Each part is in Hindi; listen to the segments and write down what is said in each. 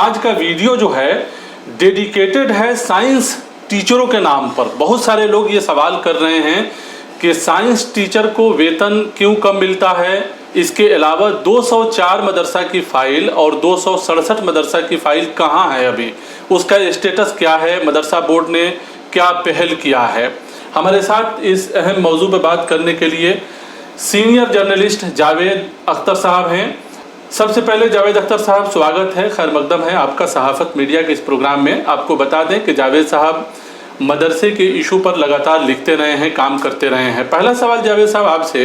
आज का वीडियो जो है डेडिकेटेड है साइंस टीचरों के नाम पर। बहुत सारे लोग ये सवाल कर रहे हैं कि साइंस टीचर को वेतन क्यों कम मिलता है। इसके अलावा 204 मदरसा की फ़ाइल और 267 मदरसा की फ़ाइल कहाँ है, अभी उसका स्टेटस क्या है, मदरसा बोर्ड ने क्या पहल किया है। हमारे साथ इस अहम मौजू पर बात करने के लिए सीनियर जर्नलिस्ट जावेद अख्तर साहब हैं। सबसे पहले जावेद अख्तर साहब, स्वागत है, खैर मकदम है आपका सहाफ़त मीडिया के इस प्रोग्राम में। आपको बता दें कि जावेद साहब मदरसे के इशू पर लगातार लिखते रहे हैं, काम करते रहे हैं। पहला सवाल जावेद साहब आपसे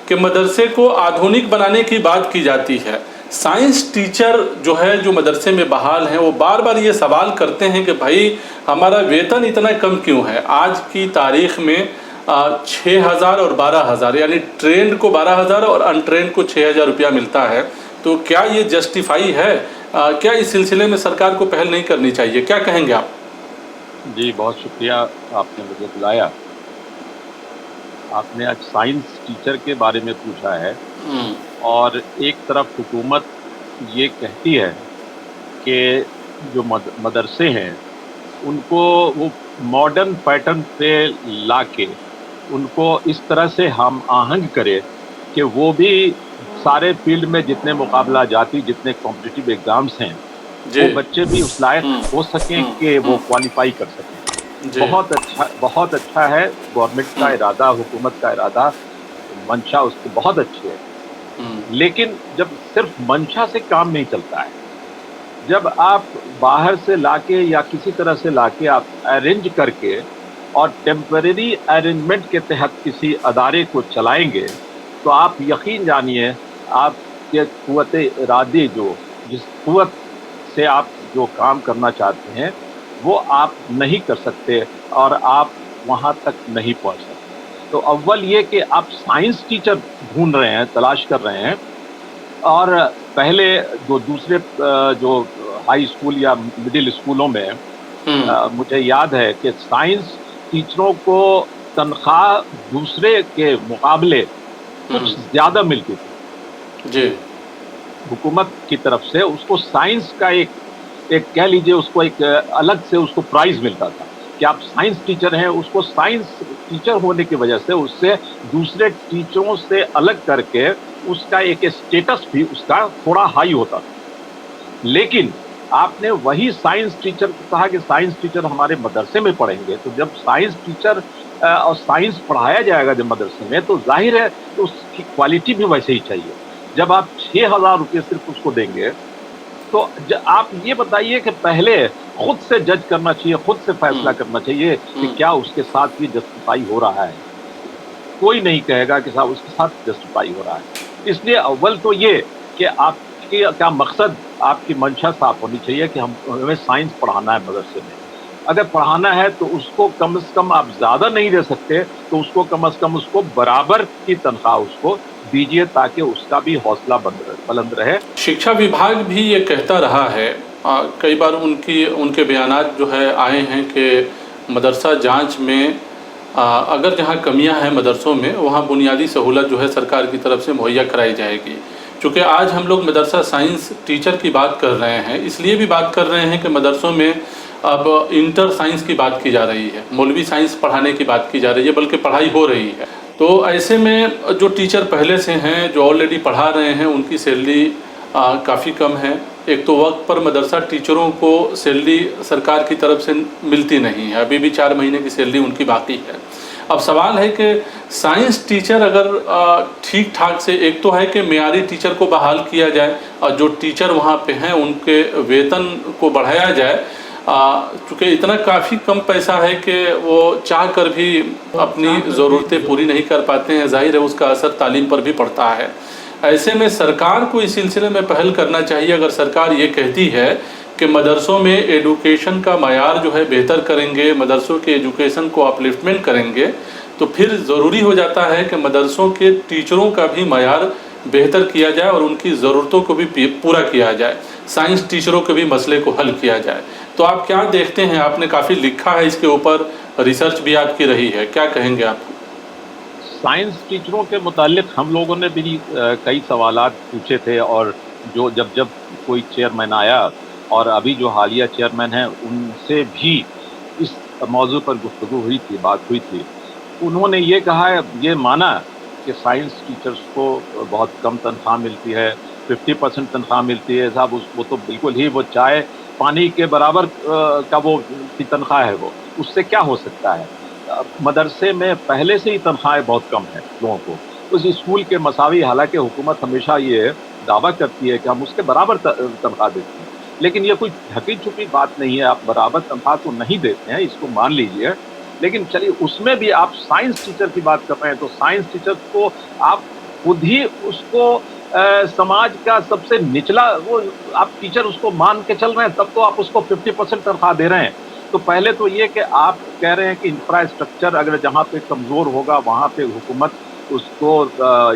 कि मदरसे को आधुनिक बनाने की बात की जाती है, साइंस टीचर जो है जो मदरसे में बहाल हैं वो बार बार ये सवाल करते हैं कि भाई हमारा वेतन इतना कम क्यों है। आज की तारीख में 6,000 और 12,000, यानी ट्रेंड को 12,000 और अनट्रेंड को 6,000 रुपया मिलता है। तो क्या ये जस्टिफाई है? क्या इस सिलसिले में सरकार को पहल नहीं करनी चाहिए? क्या कहेंगे आप? जी, बहुत शुक्रिया आपने मुझे बुलाया। आपने आज साइंस टीचर के बारे में पूछा है और एक तरफ हुकूमत ये कहती है कि जो मदरसे हैं उनको वो मॉडर्न पैटर्न पे लाके उनको इस तरह से हम आहंग करे कि वो भी सारे फील्ड में जितने मुकाबला जाती, जितने कॉम्पिटिटिव एग्ज़ाम्स हैं, वो बच्चे भी उस लायक हो सकें कि वो क्वालिफाई कर सकें। बहुत अच्छा है गवर्नमेंट का इरादा, हुकूमत का इरादा, मंशा उसकी बहुत अच्छी है। लेकिन जब सिर्फ मंशा से काम नहीं चलता है, जब आप बाहर से लाके या किसी तरह से लाके आप अरेंज करके और टेम्परेरी अरेंजमेंट के तहत किसी अदारे को चलाएंगे तो आप यकीन जानिए आपके क़ुव्वत इरादे जो जिस क़ुव्वत से आप जो काम करना चाहते हैं वो आप नहीं कर सकते और आप वहाँ तक नहीं पहुँच सकते। तो अव्वल ये कि आप साइंस टीचर ढूंढ रहे हैं, तलाश कर रहे हैं, और पहले जो दूसरे जो हाई स्कूल या मिडिल स्कूलों में मुझे याद है कि साइंस टीचरों को तनख्वाह दूसरे के मुकाबले कुछ ज़्यादा मिलती थी जी। हुकूमत की तरफ से उसको साइंस का एक कह लीजिए उसको एक अलग से उसको प्राइज़ मिलता था कि आप साइंस टीचर हैं। उसको साइंस टीचर होने की वजह से उससे दूसरे टीचरों से अलग करके उसका एक स्टेटस भी उसका थोड़ा हाई होता था। लेकिन आपने वही साइंस टीचर को कहा कि साइंस टीचर हमारे मदरसे में पढ़ेंगे, तो जब साइंस टीचर और साइंस पढ़ाया जाएगा जब मदरसे में, तो जाहिर है तो उसकी क्वालिटी भी वैसे ही चाहिए। जब आप 6,000 रुपये सिर्फ उसको देंगे तो आप ये बताइए कि पहले खुद से जज करना चाहिए, खुद से फैसला करना चाहिए कि क्या उसके साथ ये जस्टिफाई हो रहा है। कोई नहीं कहेगा कि साहब उसके साथ जस्टिफाई हो रहा है। इसलिए अव्वल तो ये कि आपकी क्या मकसद, आपकी मंशा साफ होनी चाहिए कि हमें साइंस पढ़ाना है मदरसे में। अगर पढ़ाना है तो उसको कम से कम आप ज़्यादा नहीं दे सकते तो उसको कम से कम उसको बराबर की तनख्वाह उसको दीजिए ताकि उसका भी हौसला बुलंद रहे। शिक्षा विभाग भी ये कहता रहा है, कई बार उनके बयानात जो है आए हैं कि मदरसा जांच में अगर जहां कमियां हैं मदरसों में वहां बुनियादी सहूलत जो है सरकार की तरफ से मुहैया कराई जाएगी। चूँकि आज हम लोग मदरसा साइंस टीचर की बात कर रहे हैं, इसलिए भी बात कर रहे हैं कि मदरसों में अब इंटर साइंस की बात की जा रही है, मौलवी साइंस पढ़ाने की बात की जा रही है, बल्कि पढ़ाई हो रही है। तो ऐसे में जो टीचर पहले से हैं, जो ऑलरेडी पढ़ा रहे हैं, उनकी सैलरी काफ़ी कम है। एक तो वक्त पर मदरसा टीचरों को सैलरी सरकार की तरफ से मिलती नहीं है, अभी भी 4 महीने की सैलरी उनकी बाकी है। अब सवाल है कि साइंस टीचर अगर ठीक ठाक से, एक तो है कि मेयारी टीचर को बहाल किया जाए और जो टीचर वहाँ पे हैं उनके वेतन को बढ़ाया जाए, चूँकि इतना काफ़ी कम पैसा है कि वो चाह कर भी अपनी ज़रूरतें पूरी नहीं कर पाते हैं। जाहिर है उसका असर तालीम पर भी पड़ता है। ऐसे में सरकार को इस सिलसिले में पहल करना चाहिए। अगर सरकार ये कहती है कि मदरसों में एजुकेशन का मयार जो है बेहतर करेंगे, मदरसों के एजुकेशन को अपलिफ्टमेंट करेंगे, तो फिर ज़रूरी हो जाता है कि मदरसों के टीचरों का भी मयार बेहतर किया जाए और उनकी ज़रूरतों को भी पूरा किया जाए, साइंस टीचरों के भी मसले को हल किया जाए। तो आप क्या देखते हैं? आपने काफ़ी लिखा है इसके ऊपर, रिसर्च भी आपकी रही है, क्या कहेंगे आप? साइंस टीचरों के मुतालिक हम लोगों ने भी कई सवालात पूछे थे और जो जब कोई चेयरमैन आया और अभी जो हालिया चेयरमैन हैं उनसे भी इस मौजू पर गुफ्तगू हुई थी, बात हुई थी। उन्होंने ये कहा है, ये माना कि साइंस टीचर्स को बहुत कम तनख्वाह मिलती है, 50% तनख्वाह मिलती है साहब। वो तो बिल्कुल ही वो चाय पानी के बराबर का वो की तनख्वाह है, वो उससे क्या हो सकता है। मदरसे में पहले से ही तनख्वाहें बहुत कम है लोगों को, उस स्कूल के मसावी। हालांकि हुकूमत हमेशा ये दावा करती है कि हम उसके बराबर तनख्वाह देते हैं, लेकिन ये कोई ढकी छुपी बात नहीं है। आप बराबर तनख्वाह तो नहीं देते हैं, इसको मान लीजिए, लेकिन चलिए उसमें भी आप साइंस टीचर की बात कर रहे हैं, तो साइंस टीचर को आप खुद ही उसको समाज का सबसे निचला वो आप टीचर उसको मान के चल रहे हैं, तब तो आप उसको 50% तनख्वाह दे रहे हैं। तो पहले तो ये कि आप कह रहे हैं कि इंफ्रास्ट्रक्चर अगर जहाँ पे कमज़ोर होगा वहाँ पे हुकूमत उसको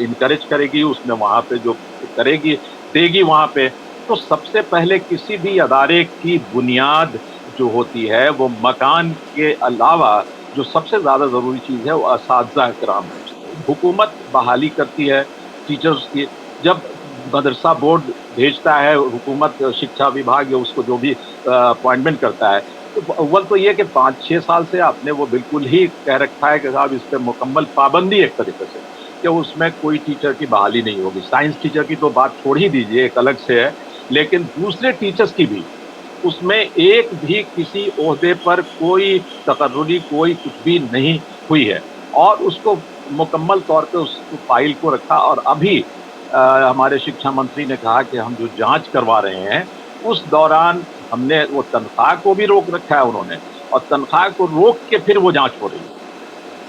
इनकरेज करेगी, उसमें वहाँ पे जो करेगी देगी वहाँ पे। तो सबसे पहले किसी भी अदारे की बुनियाद जो होती है वो मकान के अलावा जो सबसे ज़्यादा ज़रूरी चीज़ है वो असातिज़ा कराम है। हुकूमत बहाली करती है टीचर्स की, जब मदरसा बोर्ड भेजता है हुकूमत, शिक्षा विभाग या उसको जो भी अपॉइंटमेंट करता है, तो अव्वल तो ये कि 5-6 साल से आपने वो बिल्कुल ही कह रखा है कि साहब इस पर मुकम्मल पाबंदी एक तरीके से, कि उसमें कोई टीचर की बहाली नहीं होगी। साइंस टीचर की तो बात छोड़ ही दीजिए, एक अलग से है, लेकिन दूसरे टीचर्स की भी उसमें एक भी किसी ओहदे पर कोई तकर्रुरी कोई कुछ भी नहीं हुई है, और उसको मुकम्मल तौर पे उस फाइल को रखा। और अभी हमारे शिक्षा मंत्री ने कहा कि हम जो जांच करवा रहे हैं उस दौरान हमने वो तनख्वाह को भी रोक रखा है उन्होंने, और तनख्वाह को रोक के फिर वो जांच हो रही है।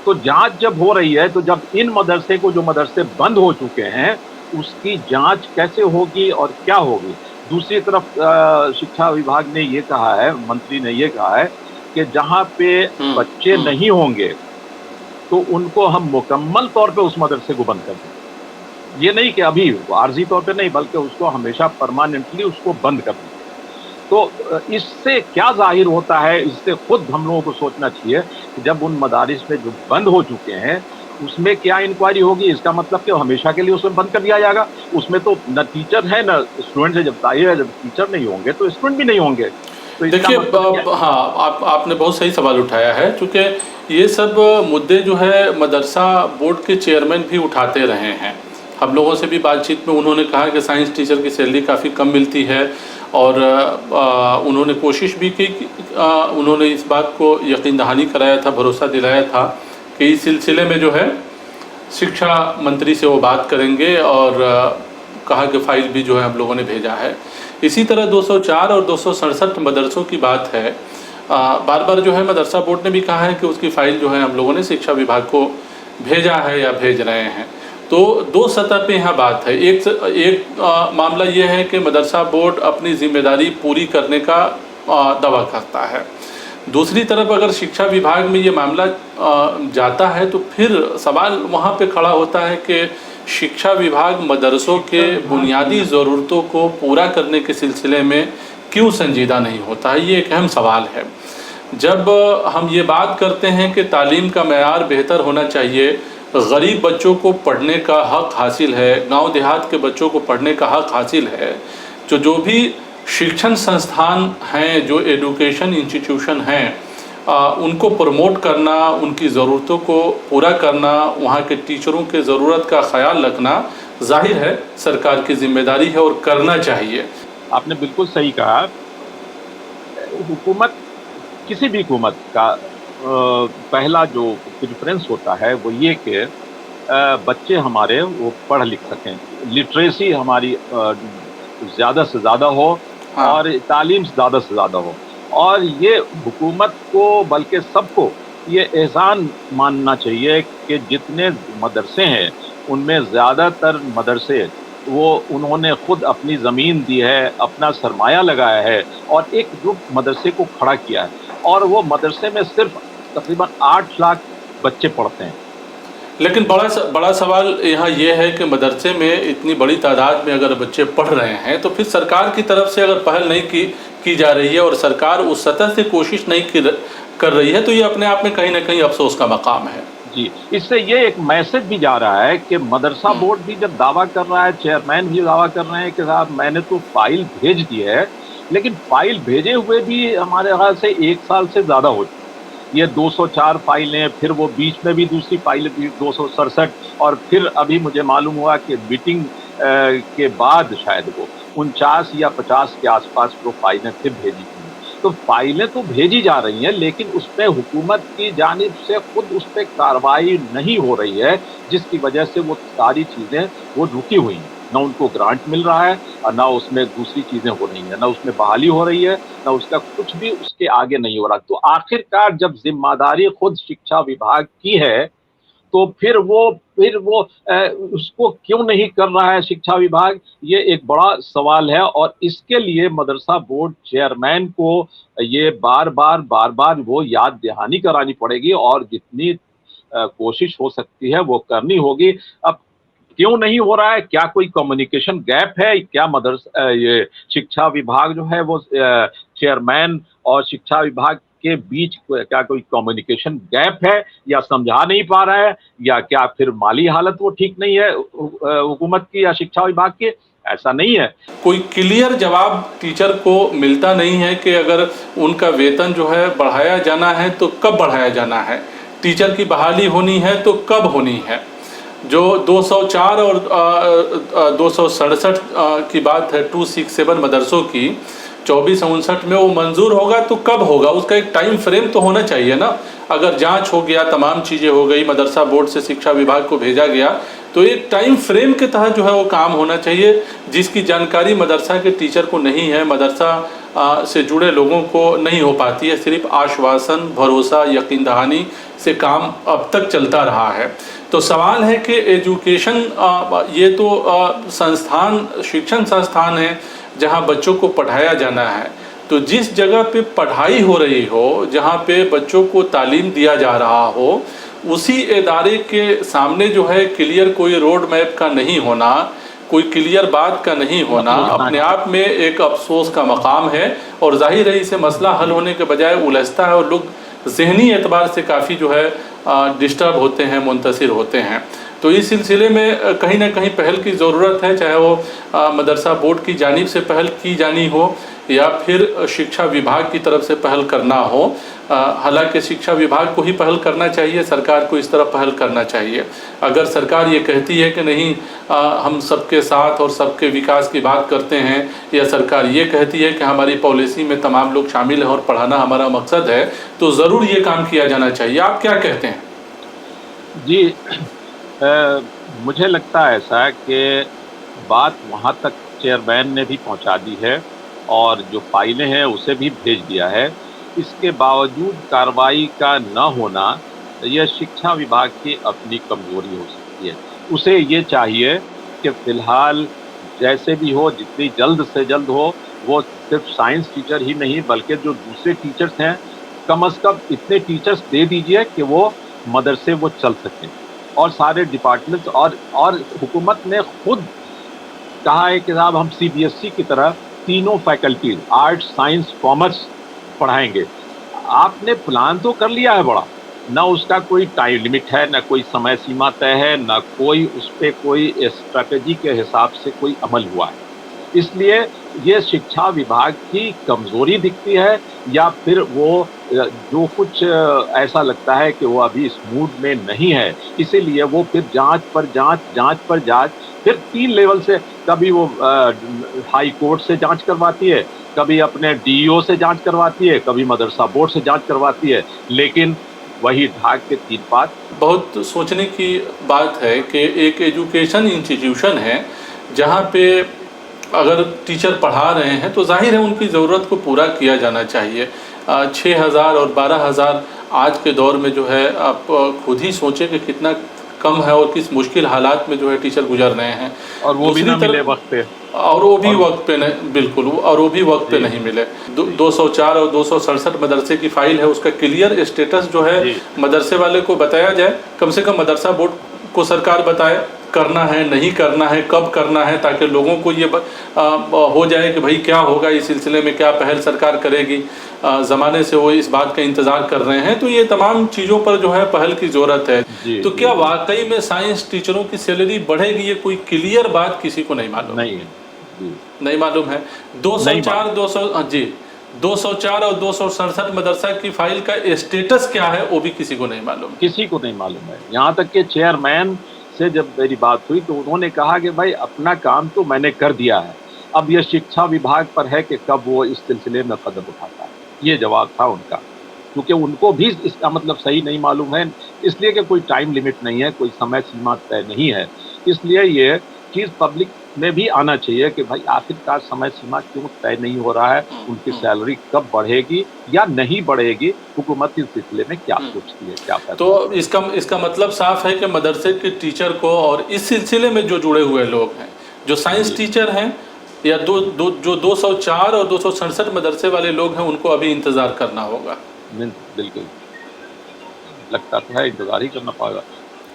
तो जांच जब हो रही है, तो जब इन मदरसे को, जो मदरसे बंद हो चुके हैं, उसकी जांच कैसे होगी और क्या होगी। दूसरी तरफ शिक्षा विभाग ने ये कहा है, मंत्री ने ये कहा है कि जहाँ पे बच्चे नहीं होंगे तो उनको हम मुकम्मल तौर पे उस मदरसे को बंद कर दें। ये नहीं कि अभी आर्जी तौर पे नहीं, बल्कि उसको हमेशा परमानेंटली उसको बंद कर दें। तो इससे क्या ज़ाहिर होता है, इससे खुद हम लोगों को सोचना चाहिए कि जब उन मदारिस में जो बंद हो चुके हैं उसमें क्या इंक्वायरी होगी। इसका मतलब कि हमेशा के लिए उसमें बंद कर दिया जाएगा। उसमें तो न टीचर है न स्टूडेंट है। जब जाहिर है, जब टीचर नहीं होंगे तो स्टूडेंट भी नहीं होंगे। तो इसका देखिए मतलब हाँ, आपने बहुत सही सवाल उठाया है, क्योंकि ये सब मुद्दे जो है मदरसा बोर्ड के चेयरमैन भी उठाते रहे हैं। हम लोगों से भी बातचीत में उन्होंने कहा कि साइंस टीचर की सैलरी काफ़ी कम मिलती है, और उन्होंने कोशिश भी की कि उन्होंने इस बात को यकीन दहानी कराया था, भरोसा दिलाया था कि इस सिलसिले में जो है शिक्षा मंत्री से वो बात करेंगे, और कहा कि फ़ाइल भी जो है हम लोगों ने भेजा है। इसी तरह 204 और 267 मदरसों की बात है। बार बार जो है मदरसा बोर्ड ने भी कहा है कि उसकी फ़ाइल जो है हम लोगों ने शिक्षा विभाग को भेजा है या भेज रहे हैं। तो दो सतह पे यहाँ बात है। एक मामला ये है कि मदरसा बोर्ड अपनी जिम्मेदारी पूरी करने का दावा करता है। दूसरी तरफ अगर शिक्षा विभाग में ये मामला जाता है तो फिर सवाल वहाँ पे खड़ा होता है कि शिक्षा विभाग मदरसों के बुनियादी ज़रूरतों को पूरा करने के सिलसिले में क्यों संजीदा नहीं होता है। ये एक अहम सवाल है। जब हम ये बात करते हैं कि तालीम का मेयार बेहतर होना चाहिए, गरीब बच्चों को पढ़ने का हक़ हासिल है, गांव देहात के बच्चों को पढ़ने का हक़ हासिल है, जो भी शिक्षण संस्थान हैं, जो एजुकेशन इंस्टीट्यूशन हैं, उनको प्रमोट करना, उनकी ज़रूरतों को पूरा करना, वहाँ के टीचरों के ज़रूरत का ख्याल रखना जाहिर है सरकार की जिम्मेदारी है और करना चाहिए। आपने बिल्कुल सही कहा। हुकूमत, किसी भी हुकूमत का पहला जो प्रेफरेंस होता है वो ये कि बच्चे हमारे वो पढ़ लिख सकें, लिटरेसी हमारी ज़्यादा से ज़्यादा हो, हाँ। और तालीम ज़्यादा से ज़्यादा हो। और ये हुकूमत को, बल्कि सबको ये एहसान मानना चाहिए कि जितने मदरसे हैं उनमें ज़्यादातर मदरसे वो उन्होंने ख़ुद अपनी ज़मीन दी है, अपना सरमाया लगाया है और एक ग्रुप मदरसे को खड़ा किया है। और वो मदरसे में सिर्फ तकरीबन 8 लाख बच्चे पढ़ते हैं। लेकिन बड़ा सवाल यहाँ ये है कि मदरसे में इतनी बड़ी तादाद में अगर बच्चे पढ़ रहे हैं तो फिर सरकार की तरफ से अगर पहल नहीं की जा रही है और सरकार उस सतह से कोशिश नहीं कर रही है, तो ये अपने आप में कहीं ना कहीं अफसोस का मकाम है। जी, इससे ये एक मैसेज भी जा रहा है कि मदरसा बोर्ड भी जब दावा कर रहा है, चेयरमैन भी दावा कर रहे हैं कि साहब मैंने तो फाइल भेज दी है, लेकिन फाइल भेजे हुए भी हमारे ख्याल से 1 साल से ज़्यादा हो चुकी है। ये 204 फाइलें, फिर वो बीच में भी दूसरी फाइल भी 267, और फिर अभी मुझे मालूम हुआ कि मीटिंग के बाद शायद वो 49 या 50 के आसपास वो फाइलें फिर भेजी गई। तो फाइलें तो भेजी जा रही हैं, लेकिन उसपे हुकूमत की जानिब से खुद उस पे कार्रवाई नहीं हो रही है, जिसकी वजह से वो सारी चीज़ें वो रुकी हुई हैं। ना उनको ग्रांट मिल रहा है और ना उसमें दूसरी चीज़ें हो रही हैं, ना उसमें बहाली हो रही है, ना उसका कुछ भी उसके आगे नहीं हो रहा। तो आखिरकार जब ज़िम्मेदारी खुद शिक्षा विभाग की है, तो फिर वो उसको क्यों नहीं कर रहा है शिक्षा विभाग, ये एक बड़ा सवाल है। और इसके लिए मदरसा बोर्ड चेयरमैन को ये बार-बार वो याद दहानी करानी पड़ेगी, और जितनी कोशिश हो सकती है वो करनी होगी। अब क्यों नहीं हो रहा है? क्या कोई कम्युनिकेशन गैप है? क्या ये शिक्षा विभाग जो है वो चेयरमैन और शिक्षा विभाग के बीच क्या कोई कम्युनिकेशन गैप है, या समझा नहीं पा रहा है, या क्या फिर माली हालत वो ठीक नहीं है हुकूमत की या शिक्षा विभाग की? ऐसा नहीं है। कोई क्लियर जवाब टीचर को मिलता नहीं है कि अगर उनका वेतन जो है बढ़ाया जाना है तो कब बढ़ाया जाना है, टीचर की बहाली होनी है तो कब होनी है। जो 204 और 267 की बात है 267 मदरसों की, 2459 में वो मंजूर होगा तो कब होगा, उसका एक टाइम फ्रेम तो होना चाहिए ना। अगर जांच हो गया, तमाम चीज़ें हो गई, मदरसा बोर्ड से शिक्षा विभाग को भेजा गया, तो एक टाइम फ्रेम के तहत जो है वो काम होना चाहिए, जिसकी जानकारी मदरसा के टीचर को नहीं है, मदरसा से जुड़े लोगों को नहीं हो पाती है। सिर्फ आश्वासन, भरोसा, यकीन दहानी से काम अब तक चलता रहा है। तो सवाल है कि एजुकेशन ये तो संस्थान, शिक्षण संस्थान है जहाँ बच्चों को पढ़ाया जाना है। तो जिस जगह पे पढ़ाई हो रही हो, जहाँ पे बच्चों को तालीम दिया जा रहा हो, उसी इदारे के सामने जो है क्लियर कोई रोड मैप का नहीं होना, कोई क्लियर बात का नहीं होना, अपने आप में एक अफसोस का मकाम है। और जाहिर है इसे मसला हल होने के बजाय उलझता है और लोग ज़हनी एतबार से काफ़ी जो है डिस्टर्ब होते हैं, मुंतसिर होते हैं। तो इस सिलसिले में कहीं ना कहीं पहल की ज़रूरत है, चाहे वो मदरसा बोर्ड की जानिब से पहल की जानी हो या फिर शिक्षा विभाग की तरफ से पहल करना हो। हालांकि शिक्षा विभाग को ही पहल करना चाहिए, सरकार को इस तरफ पहल करना चाहिए। अगर सरकार ये कहती है कि नहीं हम सबके साथ और सबके विकास की बात करते हैं, या सरकार ये कहती है कि हमारी पॉलिसी में तमाम लोग शामिल हैं और पढ़ाना हमारा मकसद है, तो ज़रूर ये काम किया जाना चाहिए। आप क्या कहते हैं? जी, मुझे लगता है ऐसा कि बात वहाँ तक चेयरमैन ने भी पहुँचा दी है, और जो फाइलें हैं उसे भी भेज दिया है। इसके बावजूद कार्रवाई का न होना, यह शिक्षा विभाग की अपनी कमज़ोरी हो सकती है। उसे ये चाहिए कि फ़िलहाल जैसे भी हो, जितनी जल्द से जल्द हो, वो सिर्फ साइंस टीचर ही नहीं बल्कि जो दूसरे टीचर्स हैं, कम से कम इतने टीचर्स दे दीजिए कि वो मदरसे वो चल सकें। और सारे डिपार्टमेंट्स और हुकूमत ने खुद कहा है कि साहब हम सीबीएसई की तरह तीनों फैकल्टीज आर्ट्स, साइंस, कॉमर्स पढ़ाएंगे। आपने प्लान तो कर लिया है बड़ा, ना उसका कोई टाइम लिमिट है, ना कोई समय सीमा तय है, ना कोई उस पर कोई स्ट्रैटेजी के हिसाब से कोई अमल हुआ है। इसलिए ये शिक्षा विभाग की कमज़ोरी दिखती है, या फिर वो जो कुछ ऐसा लगता है कि वो अभी इस मूड में नहीं है, इसीलिए वो फिर जांच पर जांच, फिर 3 लेवल से, कभी वो हाई कोर्ट से जांच करवाती है, कभी अपने डीईओ से जांच करवाती है, कभी मदरसा बोर्ड से जांच करवाती है, लेकिन वही ढाक के 3 पात। बहुत सोचने की बात है कि एक एजुकेशन इंस्टीट्यूशन है जहाँ पे अगर टीचर पढ़ा रहे हैं तो जाहिर है उनकी ज़रूरत को पूरा किया जाना चाहिए। 6,000 और 12,000 आज के दौर में जो है, आप खुद ही सोचें कि कितना कम है और किस मुश्किल हालात में जो है टीचर गुजर रहे हैं। और वो भी ना मिले वक्त पे, और वो भी वक्त पे नहीं, बिल्कुल, और वो भी वक्त पे नहीं मिले। 204 और 267 मदरसे की फ़ाइल है, उसका क्लियर स्टेटस जो है मदरसे वाले को बताया जाए, कम से कम मदरसा बोर्ड को सरकार बताए करना है नहीं करना है, कब करना है, ताकि लोगों को ये हो जाए कि भाई क्या होगा इस सिलसिले में, क्या पहल सरकार करेगी। ज़माने से वो इस बात का इंतज़ार कर रहे हैं। तो ये तमाम चीज़ों पर जो है पहल की ज़रूरत है। तो क्या वाकई में साइंस टीचरों की सैलरी बढ़ेगी, ये कोई क्लियर बात किसी को नहीं मालूम? नहीं है जी नहीं मालूम है। 204 जी 204 और 267 मदरसा की फाइल का स्टेटस क्या है वो भी किसी को नहीं मालूम है। किसी को नहीं मालूम है। यहाँ तक कि चेयरमैन से जब मेरी बात हुई तो उन्होंने कहा कि भाई अपना काम तो मैंने कर दिया है, अब ये शिक्षा विभाग पर है कि कब वो इस सिलसिले में कदम उठाता है। ये जवाब था उनका, क्योंकि उनको भी इसका मतलब सही नहीं मालूम है, इसलिए कि कोई टाइम लिमिट नहीं है, कोई समय सीमा तय नहीं है। इसलिए ये चीज़ पब्लिक में भी आना चाहिए कि भाई आखिरकार समय सीमा क्यों तय नहीं हो रहा है, उनकी सैलरी कब बढ़ेगी या नहीं बढ़ेगी, हुकूमत इस सिलसिले में क्या सोचती है, क्या फैसला। तो इसका मतलब साफ है कि मदरसे के टीचर को और इस सिलसिले में जो जुड़े हुए लोग हैं, जो साइंस टीचर हैं या जो 204 और 267 मदरसे वाले लोग हैं, उनको अभी इंतज़ार करना होगा। बिल्कुल, लगता तो है इंतज़ार ही करना पड़ेगा।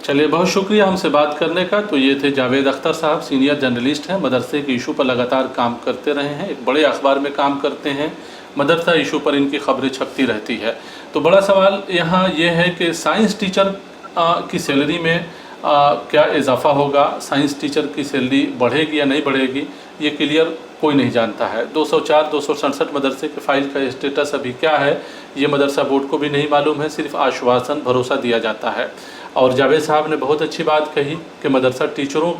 चलिए, बहुत शुक्रिया हमसे बात करने का। तो ये थे जावेद अख्तर साहब, सीनियर जर्नलिस्ट हैं, मदरसे के इशू पर लगातार काम करते रहे हैं, एक बड़े अखबार में काम करते हैं, मदरसा इशू पर इनकी खबरें छपती रहती है। तो बड़ा सवाल यहाँ ये है कि साइंस टीचर की सैलरी में क्या इजाफा होगा, साइंस टीचर की सैलरी बढ़ेगी या नहीं बढ़ेगी, ये क्लियर कोई नहीं जानता है। 204 267 मदरसे के फाइल का स्टेटस अभी क्या है ये मदरसा बोर्ड को भी नहीं मालूम है, सिर्फ आश्वासन भरोसा दिया जाता है। और जावेद साहब ने बहुत अच्छी बात कही कि मदरसा टीचरों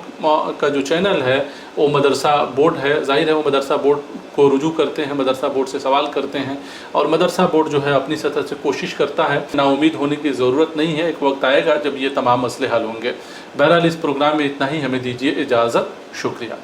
का जो चैनल है वो मदरसा बोर्ड है, जाहिर है वो मदरसा बोर्ड को रुजू करते हैं, मदरसा बोर्ड से सवाल करते हैं और मदरसा बोर्ड जो है अपनी सतह से कोशिश करता है। नाउम्मीद होने की ज़रूरत नहीं है, एक वक्त आएगा जब ये तमाम मसले हल होंगे। बहरहाल इस प्रोग्राम में इतना ही, हमें दीजिए इजाज़त, शुक्रिया।